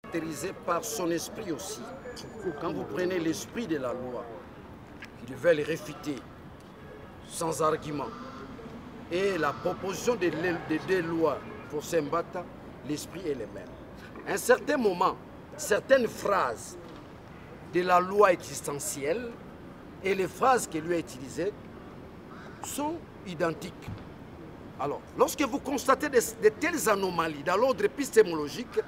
caractérisé par son esprit aussi. Quand vous prenez l'esprit de la loi, qui devait le réfuter sans argument, et la proposition des lois pour Sembata, l'esprit est le même. À un certain moment, certaines phrases de la loi existentielle et les phrases qu'il lui a utilisées sont identiques. Alors, lorsque vous constatez de telles anomalies dans l'ordre épistémologique,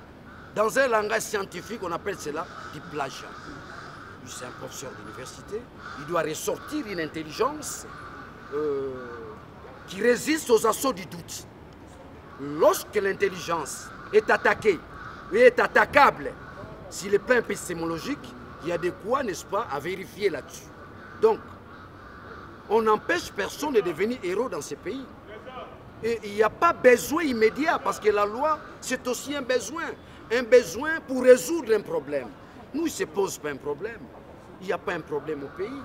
dans un langage scientifique, on appelle cela du plagiat. C'est un professeur d'université, il doit ressortir une intelligence qui résiste aux assauts du doute. Lorsque l'intelligence est attaquée et est attaquable sur le plan épistémologique, il y a de quoi, n'est-ce pas, à vérifier là-dessus. Donc, on n'empêche personne de devenir héros dans ce pays. Et il n'y a pas besoin immédiat, parce que la loi, c'est aussi un besoin pour résoudre un problème. Nous, il ne se pose pas un problème. Il n'y a pas un problème au pays.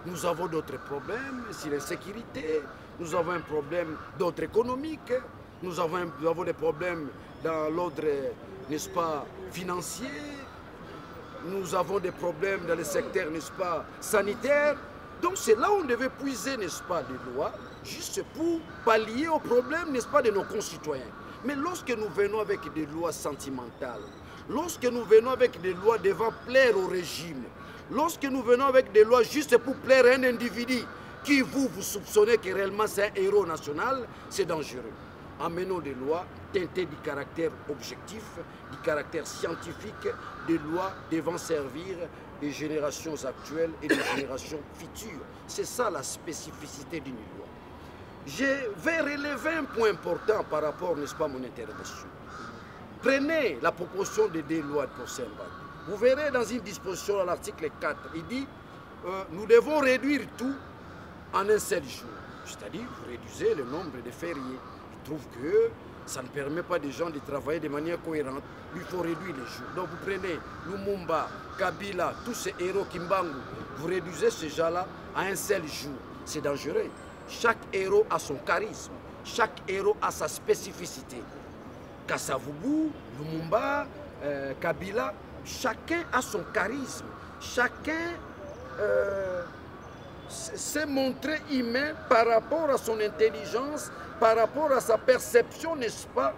Nous avons d'autres problèmes, c'est l'insécurité, nous avons un problème d'ordre économique, nous avons des problèmes dans l'ordre, n'est-ce pas, financier, nous avons des problèmes dans le secteur, n'est-ce pas, sanitaire. Donc c'est là où on devait puiser, n'est-ce pas, des lois, juste pour pallier aux problèmes, n'est-ce pas, de nos concitoyens. Mais lorsque nous venons avec des lois sentimentales, lorsque nous venons avec des lois devant plaire au régime, lorsque nous venons avec des lois juste pour plaire à un individu qui vous soupçonnez que réellement c'est un héros national, c'est dangereux. Amenons des lois teintées du caractère objectif, du caractère scientifique, des lois devant servir des générations actuelles et des générations futures. C'est ça la spécificité d'une loi. Je vais relever un point important par rapport, n'est-ce pas, à mon intervention. Prenez la proposition des deux lois pour Sembata. Vous verrez dans une disposition à l'article 4, il dit nous devons réduire tout en un seul jour. C'est-à-dire, vous réduisez le nombre de fériés. Je trouve que ça ne permet pas des gens de travailler de manière cohérente. Il faut réduire les jours. Donc vous prenez Lumumba, Kabila, tous ces héros Kimbangu, vous réduisez ces gens-là à un seul jour. C'est dangereux. Chaque héros a son charisme. Chaque héros a sa spécificité. Kasavubu, Lumumba, Kabila, chacun a son charisme. Chacun s'est montré humain par rapport à son intelligence, par rapport à sa perception, n'est-ce pas,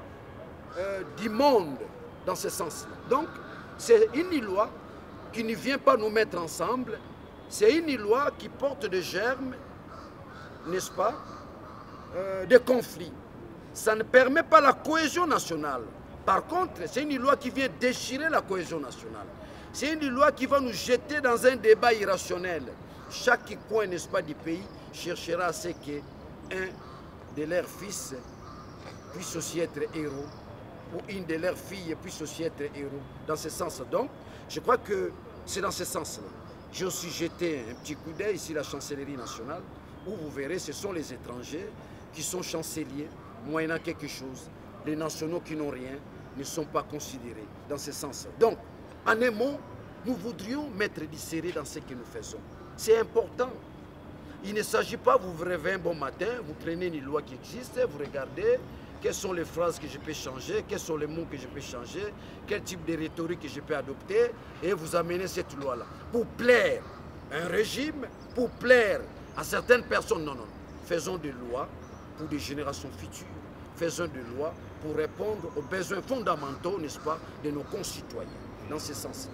du monde, dans ce sens-là. Donc, c'est une loi qui ne vient pas nous mettre ensemble, c'est une loi qui porte des germes, n'est-ce pas, de conflits. Ça ne permet pas la cohésion nationale. Par contre, c'est une loi qui vient déchirer la cohésion nationale. C'est une loi qui va nous jeter dans un débat irrationnel. Chaque coin, n'est-ce pas, du pays cherchera à ce qu'un de leurs fils puisse aussi être héros, ou une de leurs filles puisse aussi être héros. Dans ce sens, donc, je crois que c'est dans ce sens-là. J'ai aussi jeté un petit coup d'œil ici à la chancellerie nationale, où vous verrez, ce sont les étrangers qui sont chanceliers, moyennant quelque chose. Les nationaux qui n'ont rien ne sont pas considérés dans ce sens. Donc, en un mot, nous voudrions mettre du sérieux dans ce que nous faisons. C'est important. Il ne s'agit pas, vous vous réveillez un bon matin, vous prenez une loi qui existe, vous regardez quelles sont les phrases que je peux changer, quels sont les mots que je peux changer, quel type de rhétorique que je peux adopter, et vous amenez cette loi-là. Pour plaire à un régime, pour plaire à certaines personnes, non, non. Faisons des lois pour des générations futures. Faisons des lois pour répondre aux besoins fondamentaux, n'est-ce pas, de nos concitoyens, dans ce sens-là.